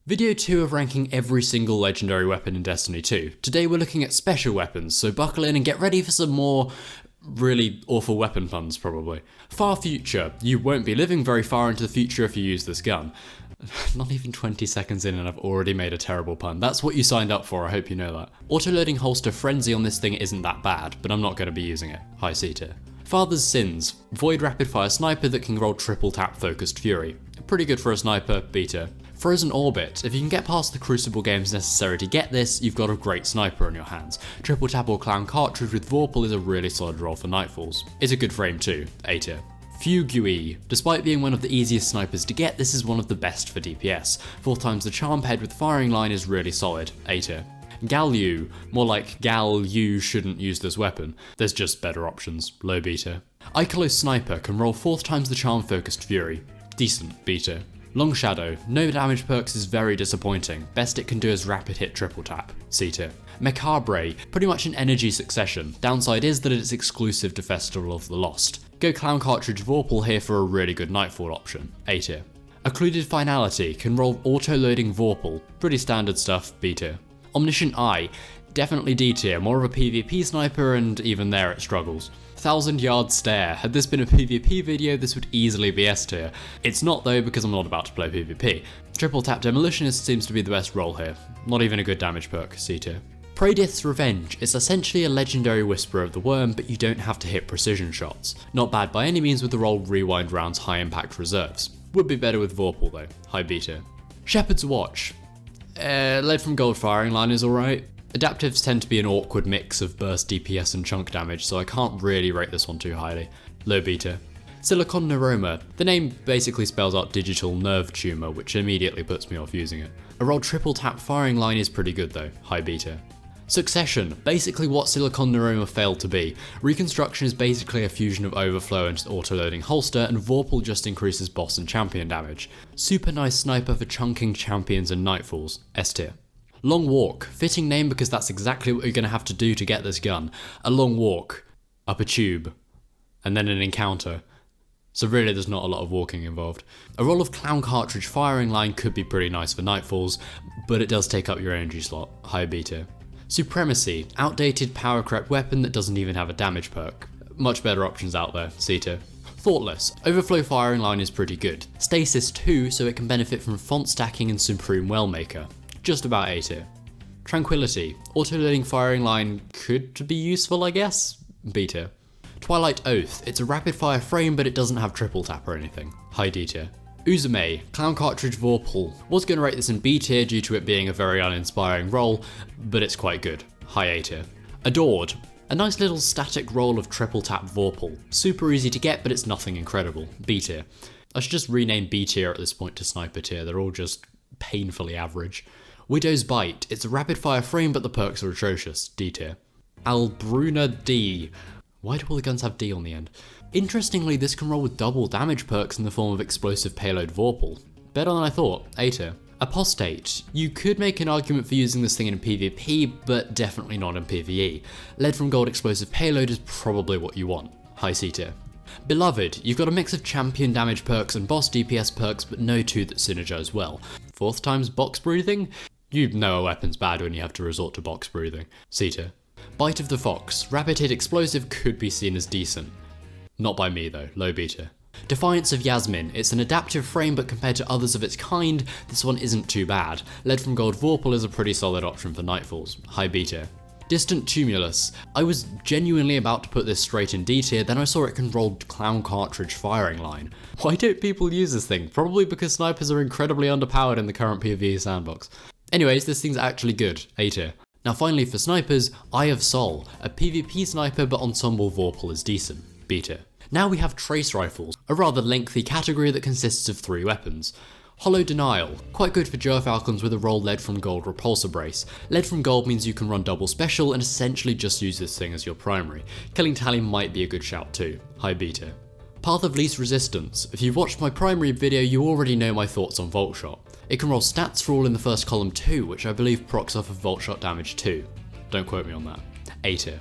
Video 2 of ranking every single legendary weapon in Destiny 2. Today we're looking at special weapons, so buckle in and get ready for some more really awful weapon puns probably. Far future. You won't be living very far into the future if you use this gun. Not even 20 seconds in and I've already made a terrible pun. That's what you signed up for, I hope you know that. Auto-loading holster frenzy on this thing isn't that bad, but I'm not going to be using it. High C tier. Father's Sins. Void rapid fire sniper that can roll triple tap focused fury. Pretty good for a sniper, B tier. Frozen Orbit. If you can get past the Crucible games necessary to get this, you've got a great sniper on your hands. Triple tap or clown cartridge with Vorpal is a really solid roll for Nightfalls. It's a good frame too, A tier. Fugue. Despite being one of the easiest snipers to get, this is one of the best for DPS. 4 times the charm head with firing line is really solid, A tier. Galyu. More like Gal, you shouldn't use this weapon. There's just better options, low B tier. Ikelos Sniper can roll 4 times the charm focused fury. Decent, B tier. Long Shadow, no damage perks is very disappointing. Best it can do is rapid hit triple tap, C tier. Macabre, pretty much an energy succession. Downside is that it's exclusive to Festival of the Lost. Go Clown Cartridge Vorpal here for a really good Nightfall option, A tier. Occluded Finality, can roll auto-loading Vorpal, pretty standard stuff, B tier. Omniscient Eye, definitely D tier, more of a PvP sniper and even there it struggles. 1000 Yard Stare, had this been a PvP video this would easily be S tier. It's not though because I'm not about to play PvP. Triple Tap Demolitionist seems to be the best roll here, not even a good damage perk, C tier. Praedith's Revenge is essentially a legendary Whisperer of the Worm, but you don't have to hit precision shots. Not bad by any means with the roll Rewind rounds high impact reserves. Would be better with Vorpal though, high B tier. Shepherd's Watch. Lead from Gold firing line is alright. Adaptives tend to be an awkward mix of burst DPS and chunk damage, so I can't really rate this one too highly. Low B tier. Silicon Neuroma. The name basically spells out digital nerve tumour, which immediately puts me off using it. A roll triple tap firing line is pretty good though, high B tier. Succession, basically what Silicon Neuroma failed to be. Reconstruction is basically a fusion of Overflow and auto-loading holster, and Vorpal just increases boss and champion damage. Super nice sniper for chunking champions and Nightfalls, S tier. Long Walk, fitting name because that's exactly what you're going to have to do to get this gun. A long walk, up a tube, and then an encounter. So really there's not a lot of walking involved. A roll of Clown Cartridge firing line could be pretty nice for Nightfalls, but it does take up your energy slot, high B tier. Supremacy, outdated power crept weapon that doesn't even have a damage perk. Much better options out there, C tier. Thoughtless, overflow firing line is pretty good. Stasis 2, so it can benefit from font stacking and Supreme Wellmaker. Just about A tier. Tranquility, auto-loading firing line could be useful I guess, B tier. Twilight Oath, it's a rapid fire frame but it doesn't have triple tap or anything, high D tier. Uzume, Clown Cartridge Vorpal, was going to rate this in B tier due to it being a very uninspiring roll, but it's quite good, high A tier. Adored, a nice little static roll of triple tap Vorpal, super easy to get but it's nothing incredible, B tier. I should just rename B tier at this point to Sniper tier, they're all just painfully average. Widow's Bite, it's a rapid fire frame but the perks are atrocious, D tier. Albruna D, why do all the guns have D on the end? Interestingly, this can roll with double damage perks in the form of explosive payload Vorpal. Better than I thought, A tier. Apostate, you could make an argument for using this thing in PvP, but definitely not in PvE. Lead from Gold explosive payload is probably what you want, high C tier. Beloved, you've got a mix of champion damage perks and boss DPS perks, but no two that synergize well. 4th times box breathing? You know a weapon's bad when you have to resort to box breathing, C tier. Bite of the Fox, rapid hit explosive could be seen as decent. Not by me though, low B tier. Defiance of Yasmin, it's an adaptive frame but compared to others of its kind, this one isn't too bad. Lead from Gold Vorpal is a pretty solid option for Nightfalls, high B tier. Distant Tumulus, I was genuinely about to put this straight in D tier, then I saw it can roll Clown Cartridge firing line. Why don't people use this thing? Probably because snipers are incredibly underpowered in the current PvE sandbox. Anyways, this thing's actually good, A tier. Now finally for snipers, Eye of Sol, a PvP sniper but Ensemble Vorpal is decent, B tier. Now we have Trace Rifles, a rather lengthy category that consists of 3 weapons. Hollow Denial, quite good for Gerfalcons with a roll Lead from Gold Repulsor Brace. Lead from Gold means you can run double special and essentially just use this thing as your primary. Killing Tally might be a good shout too, high B tier. Path of Least Resistance, if you've watched my primary video you already know my thoughts on Volt Shot. It can roll stats for all in the first column too, which I believe procs off of Volt Shot damage too. Don't quote me on that. A tier.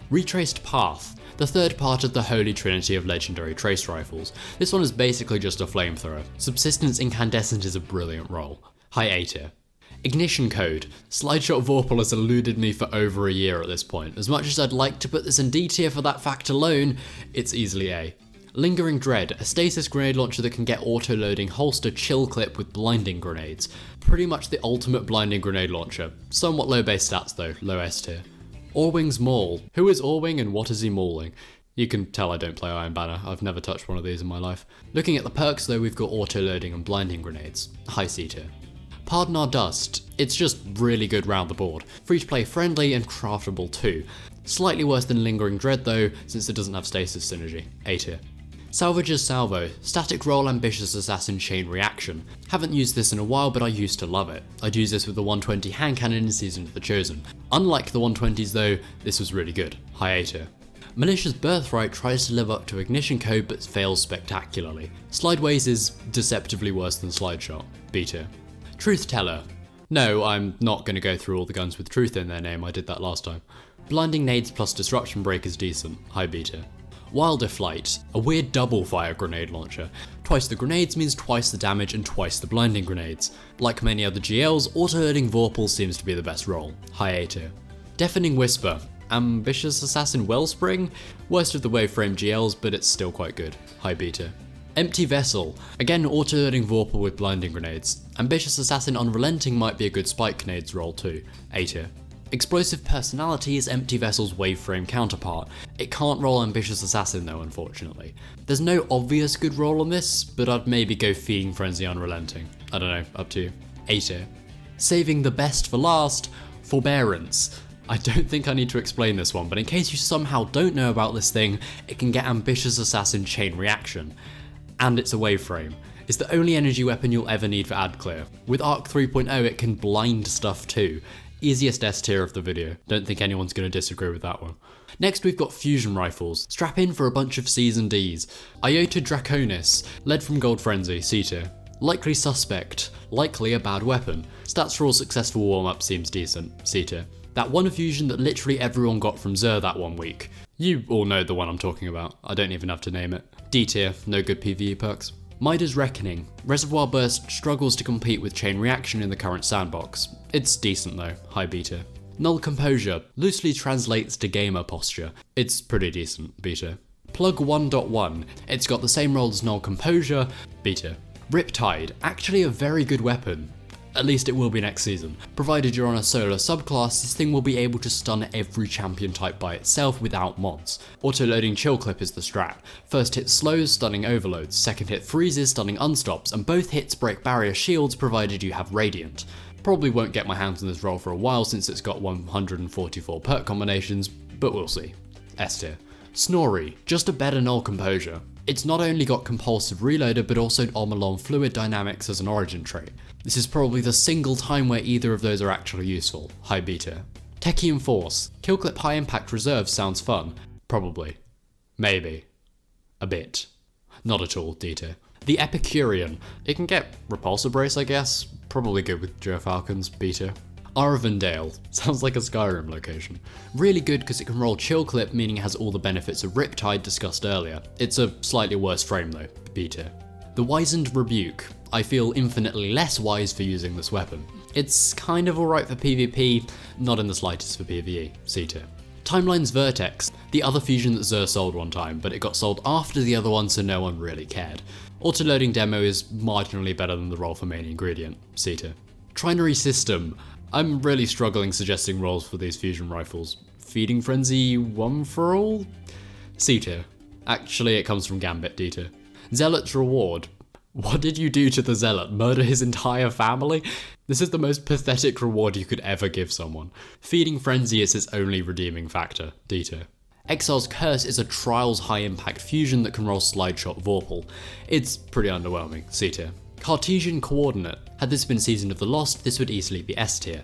Retraced Path, the 3rd part of the holy trinity of legendary trace rifles. This one is basically just a flamethrower. Subsistence Incandescent is a brilliant roll. high A tier. Ignition code. Slideshot Vorpal has eluded me for over a year at this point. As much as I'd like to put this in D tier for that fact alone, it's easily A. Lingering Dread, a stasis grenade launcher that can get auto-loading holster chill clip with blinding grenades. Pretty much the ultimate blinding grenade launcher. Somewhat low base stats though, low S tier. Orwing's Maul. Who is Orwing and what is he mauling? You can tell I don't play Iron Banner, I've never touched one of these in my life. Looking at the perks though, we've got auto-loading and blinding grenades. High C tier. Pardon Our Dust. It's just really good round the board. Free to play friendly and craftable too. Slightly worse than Lingering Dread though, since it doesn't have stasis synergy. A tier. Salvage's Salvo, static roll ambitious assassin chain reaction. Haven't used this in a while, but I used to love it. I'd use this with the 120 hand cannon in Season of the Chosen. Unlike the 120s though, this was really good. High A tier. Malicious Birthright tries to live up to Ignition Code but fails spectacularly. Slideways is deceptively worse than Slideshot. B tier. Truth Teller. No, I'm not going to go through all the guns with truth in their name, I did that last time. Blinding Nades plus Disruption Break is decent. High B tier. Wilder Flight, a weird double fire grenade launcher. Twice the grenades means twice the damage and twice the blinding grenades. Like many other GLs, auto-loading Vorpal seems to be the best role. High A tier. Deafening Whisper, ambitious assassin Wellspring, worst of the waveframe GLs but it's still quite good. High B tier. Empty Vessel, again auto-loading Vorpal with blinding grenades. Ambitious assassin Unrelenting might be a good spike grenades role too. A tier. Explosive Personality is Empty Vessel's waveframe counterpart. It can't roll Ambitious Assassin though, unfortunately. There's no obvious good role on this, but I'd maybe go Feeding Frenzy Unrelenting. I don't know, up to you. A tier. Saving the best for last, Forbearance. I don't think I need to explain this one, but in case you somehow don't know about this thing, it can get Ambitious Assassin Chain Reaction. And it's a waveframe. It's the only energy weapon you'll ever need for ad clear. With Arc 3.0 it can blind stuff too. Easiest S tier of the video. Don't think anyone's going to disagree with that one. Next we've got fusion rifles. Strap in for a bunch of C's and D's. Iota Draconis, led from Gold Frenzy, C tier. Likely Suspect, likely a bad weapon. Stats for all successful warm-up seems decent, C tier. That one fusion that literally everyone got from Xur that one week. You all know the one I'm talking about, I don't even have to name it. D tier, no good PvE perks. Midas Reckoning. Reservoir Burst struggles to compete with Chain Reaction in the current sandbox. It's decent though, high B tier. Null Composure, loosely translates to gamer posture. It's pretty decent, B tier. Plug 1.1, it's got the same role as Null Composure, B tier. Riptide, actually a very good weapon. At least it will be next season. Provided you're on a solo subclass, this thing will be able to stun every champion type by itself without mods. Auto-loading chill clip is the strat. First hit slows, stunning overloads, second hit freezes, stunning unstops, and both hits break barrier shields provided you have Radiant. Probably won't get my hands on this role for a while since it's got 144 perk combinations, but we'll see. S tier. Snorri, just a better Null Composure. It's not only got compulsive reloader but also Omolon fluid dynamics as an origin trait. This is probably the single time where either of those are actually useful, high B tier. Techian Force, kill clip high impact reserve sounds fun. Probably. Maybe. A bit. Not at all, D tier. The Epicurean, it can get Repulsor Brace I guess, probably good with Joe Falcons, B tier. Arvindale, sounds like a Skyrim location. Really good because it can roll chill clip, meaning it has all the benefits of Riptide discussed earlier. It's a slightly worse frame though, B tier. The Wizened Rebuke, I feel infinitely less wise for using this weapon. It's kind of alright for PvP, not in the slightest for PvE, C tier. Timeline's Vertex, the other fusion that Xur sold one time, but it got sold after the other one so no one really cared. Autoloading demo is marginally better than the role for main ingredient, C tier. Trinary System, I'm really struggling suggesting roles for these fusion rifles. Feeding Frenzy one for all? C tier. Actually it comes from Gambit, D tier. Zealot's Reward. What did you do to the Zealot? Murder his entire family? This is the most pathetic reward you could ever give someone. Feeding Frenzy is its only redeeming factor, D tier. Exile's Curse is a Trials high impact fusion that can roll Slideshot Vorpal. It's pretty underwhelming, C tier. Cartesian Coordinate. Had this been Season of the Lost, this would easily be S tier.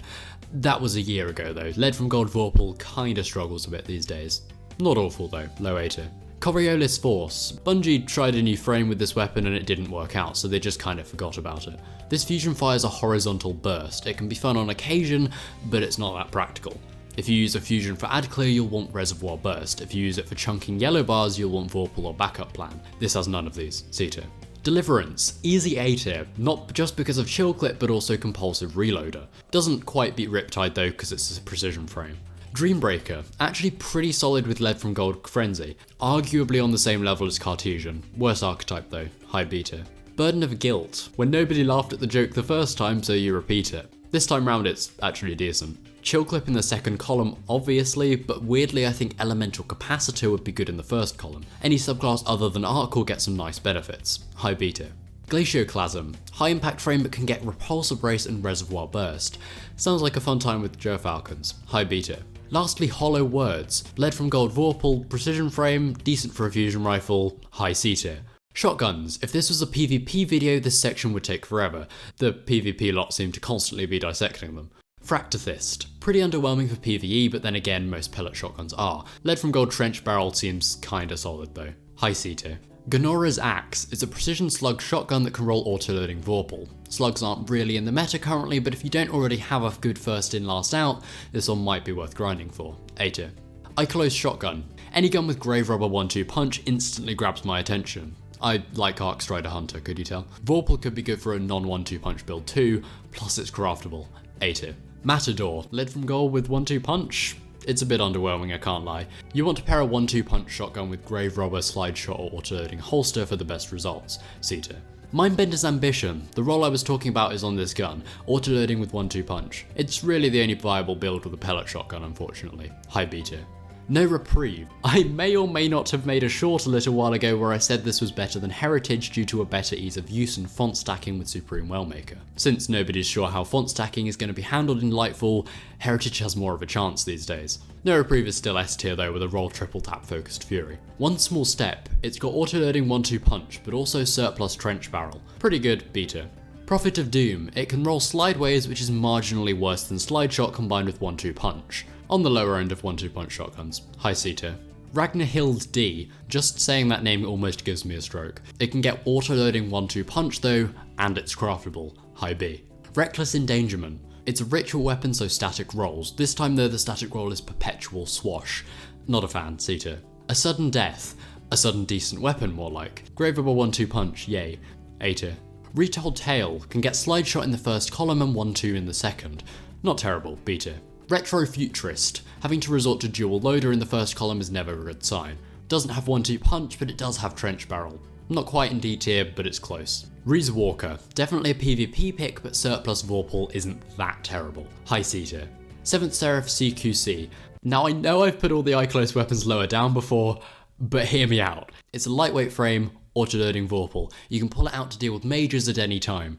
That was a year ago though. Led from Gold Vorpal kinda struggles a bit these days. Not awful though, low A tier. Coriolis Force. Bungie tried a new frame with this weapon and it didn't work out, so they just kind of forgot about it. This fusion fires a horizontal burst. It can be fun on occasion, but it's not that practical. If you use a fusion for ad clear, you'll want Reservoir Burst. If you use it for chunking yellow bars, you'll want Vorpal or Backup Plan. This has none of these, C tier. Deliverance, easy A tier, not just because of chill clip but also compulsive reloader. Doesn't quite beat Riptide though because it's a precision frame. Dreambreaker, actually pretty solid with Lead from Gold Frenzy, arguably on the same level as Cartesian, worse archetype though, high B tier. Burden of Guilt, when nobody laughed at the joke the first time so you repeat it. This time round it's actually decent. Chill clip in the second column obviously, but weirdly I think Elemental Capacitor would be good in the first column. Any subclass other than Arc will get some nice benefits, high B tier. Glacioclasm, high impact frame but can get Repulsor Brace and Reservoir Burst. Sounds like a fun time with Gerfalcons, high B tier. Lastly, Hollow Words, Lead from Gold Vorpal, precision frame, decent for a fusion rifle, high C tier. Shotguns, if this was a PvP video this section would take forever, the PvP lot seem to constantly be dissecting them. Fractafist, pretty underwhelming for PvE but then again most pellet shotguns are. Lead from Gold Trench Barrel seems kinda solid though, high C tier. Ganora's Axe is a precision slug shotgun that can roll auto-loading Vorpal. Slugs aren't really in the meta currently, but if you don't already have a good first in last out, this one might be worth grinding for, A tier. Ikelos Shotgun, any gun with Grave Robber 1-2 punch instantly grabs my attention. I like Arc Strider Hunter, could you tell? Vorpal could be good for a non-1-2 punch build too, plus it's craftable, A tier. Matador, Lead from Gold with 1-2 punch? It's a bit underwhelming, I can't lie. You want to pair a 1-2 punch shotgun with Grave Robber, Slide Shot or auto-loading holster for the best results, C tier. Mindbender's Ambition, the role I was talking about is on this gun, auto-loading with 1-2 punch. It's really the only viable build with a pellet shotgun unfortunately, high B tier. No Reprieve. I may or may not have made a short a little while ago where I said this was better than Heritage due to a better ease of use and font stacking with Supreme Wellmaker. Since nobody's sure how font stacking is going to be handled in Lightfall, Heritage has more of a chance these days. No Reprieve is still S tier though with a roll triple tap focused Fury. One small step, it's got auto-loading 1-2 punch but also surplus trench barrel. Pretty good, B tier. Prophet of Doom, it can roll Slideways which is marginally worse than Slide Shot combined with 1-2 punch. On the lower end of 1-2 punch shotguns, high C tier. Ragnarhild D, just saying that name almost gives me a stroke. It can get auto-loading 1-2 punch though, and it's craftable, high B. Reckless Endangerment, it's a ritual weapon so static rolls, this time though the static roll is Perpetual Swash. Not a fan, C tier. A Sudden Death, a sudden decent weapon more like. Grave Robber 1-2 punch, yay, A tier. Retold Tale, can get Slide Shot in the first column and 1-2 in the second. Not terrible, B tier. Retro Futurist, having to resort to dual loader in the first column is never a good sign. Doesn't have 1-2 punch but it does have trench barrel. Not quite in D tier but it's close. Reese Walker, definitely a PvP pick but surplus Vorpal isn't that terrible, high C tier. 7th Seraph CQC, now I know I've put all the eye-close weapons lower down before, but hear me out. It's a lightweight frame, auto-loading Vorpal. You can pull it out to deal with mages at any time.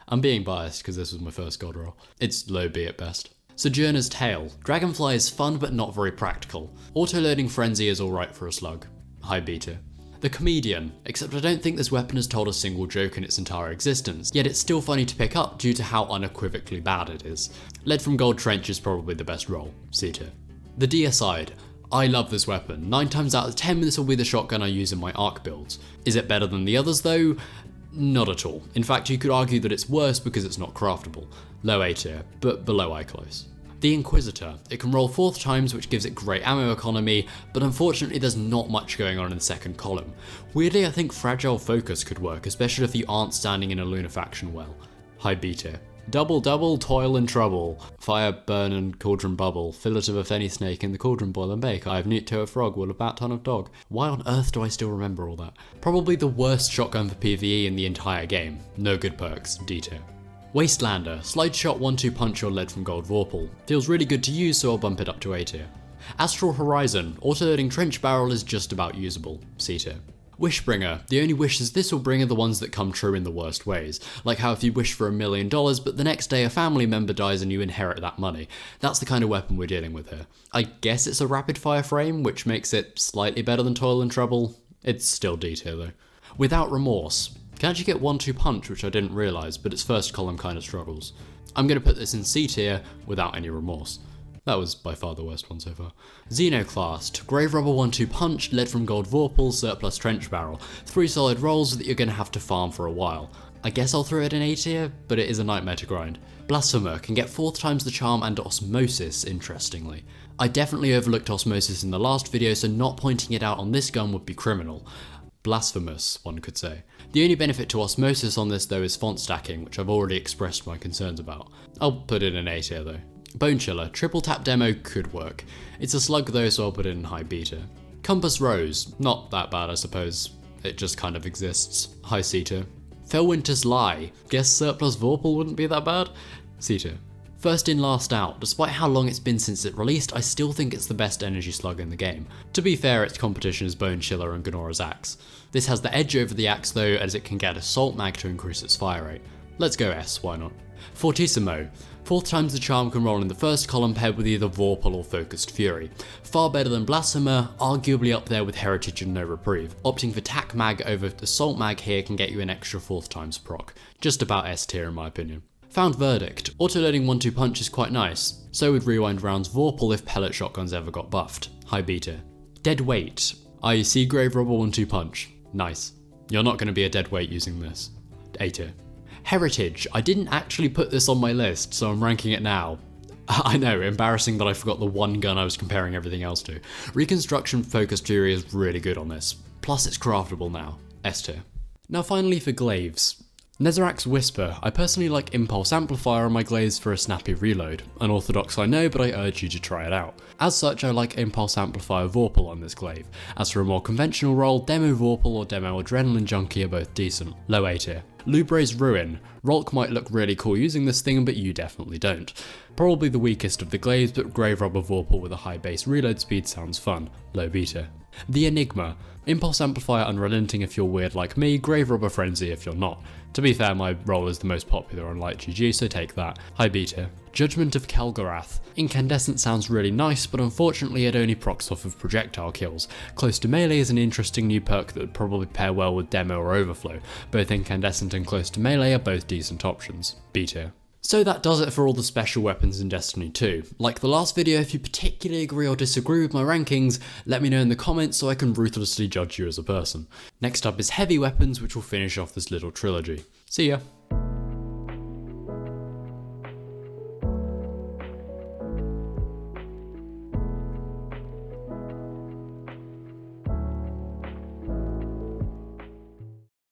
I'm being biased because this was my first god roll. It's low B at best. Sojourner's Tale. Dragonfly is fun but not very practical. Auto-loading Frenzy is alright for a slug. High B tier. The Comedian, except I don't think this weapon has told a single joke in its entire existence, yet it's still funny to pick up due to how unequivocally bad it is. Lead from Gold Trench is probably the best roll, C tier. The Deicide. I love this weapon. 9 times out of 10 this will be the shotgun I use in my arc builds. Is it better than the others though? Not at all. In fact, you could argue that it's worse because it's not craftable. Low A tier, but below eye close. The Inquisitor. It can roll 4th times which gives it great ammo economy, but unfortunately there's not much going on in the second column. Weirdly I think Fragile Focus could work, especially if you aren't standing in a lunafaction well. High B tier. Double double, toil and trouble. Fire, burn and cauldron bubble. Fillet of a fenny snake in the cauldron boil and bake. I have newt to a frog, will a bat ton of dog. Why on earth do I still remember all that? Probably the worst shotgun for PvE in the entire game. No good perks, D tier. Wastelander, slide shot 1-2 punch or lead from Gold Vorpal. Feels really good to use so I'll bump it up to A tier. Astral Horizon, auto-loading trench barrel is just about usable, C tier. Wishbringer, the only wishes this will bring are the ones that come true in the worst ways, like how if you wish for $1 million but the next day a family member dies and you inherit that money. That's the kind of weapon we're dealing with here. I guess it's a rapid fire frame, which makes it slightly better than Toil and Trouble. It's still D tier though. Without Remorse, can actually get 1-2 punch, which I didn't realise, but its first column kind of struggles. I'm going to put this in C tier without any remorse. That was by far the worst one so far. Xenoclast, Grave Robber 1-2 punch, lead from Gold Vorpal, surplus trench barrel. 3 solid rolls that you're going to have to farm for a while. I guess I'll throw it in A tier, but it is a nightmare to grind. Blasphemer can get 4th times the charm and Osmosis, interestingly. I definitely overlooked Osmosis in the last video, so not pointing it out on this gun would be criminal. blasphemous, one could say. The only benefit to osmosis on this though is font stacking, which I've already expressed my concerns about. I'll put it in A tier though. Bone Chiller, triple tap demo could work. It's a slug though, so I'll put it in high beta. Compass Rose, not that bad I suppose. It just kind of exists. High C tier. Fellwinter's Lie, guess surplus Vorpal wouldn't be that bad? C tier. First in last out, despite how long it's been since it released, I still think it's the best energy slug in the game. To be fair, its competition is Bone Chiller and Ganora's Axe. This has the edge over the Axe though, as it can get Assault Mag to increase its fire rate. Let's go S, why not? Fortissimo. 4th times the charm can roll in the first column paired with either Vorpal or Focused Fury. Far better than Blasphemer, arguably up there with Heritage and No Reprieve. Opting for Tac Mag over Assault Mag here can get you an extra 4th times proc. Just about S tier in my opinion. Found Verdict. Autoloading 1-2 punch is quite nice. So would Rewind Round's Vorpal if pellet shotguns ever got buffed. High beta. Dead Weight. IEC Grave Robber 1-2 punch. Nice. You're not going to be a dead weight using this. A tier. Heritage. I didn't actually put this on my list, so I'm ranking it now. I know, embarrassing that I forgot the one gun I was comparing everything else to. Reconstruction Focused Fury is really good on this. Plus it's craftable now. S tier. Now finally for Glaives. Nezarac's Whisper. I personally like Impulse Amplifier on my Glaives for a snappy reload. Unorthodox I know, but I urge you to try it out. As such, I like Impulse Amplifier Vorpal on this Glaive. As for a more conventional role, Demo Vorpal or Demo Adrenaline Junkie are both decent. Low A tier. Lubre's Ruin. Rolk might look really cool using this thing, but you definitely don't. Probably the weakest of the Glaives, but Grave Robber Vorpal with a high base reload speed sounds fun. Low beta. The Enigma. Impulse Amplifier Unrelenting if you're weird like me, Grave Robber Frenzy if you're not. To be fair, my role is the most popular on Light GG, so take that. High beta. Judgment of Kelgarath. Incandescent sounds really nice, but unfortunately it only procs off of projectile kills. Close to Melee is an interesting new perk that would probably pair well with Demo or Overflow. Both Incandescent and Close to Melee are both decent options. B tier. So that does it for all the special weapons in Destiny 2. Like the last video, if you particularly agree or disagree with my rankings, let me know in the comments so I can ruthlessly judge you as a person. Next up is heavy weapons, which will finish off this little trilogy. See ya!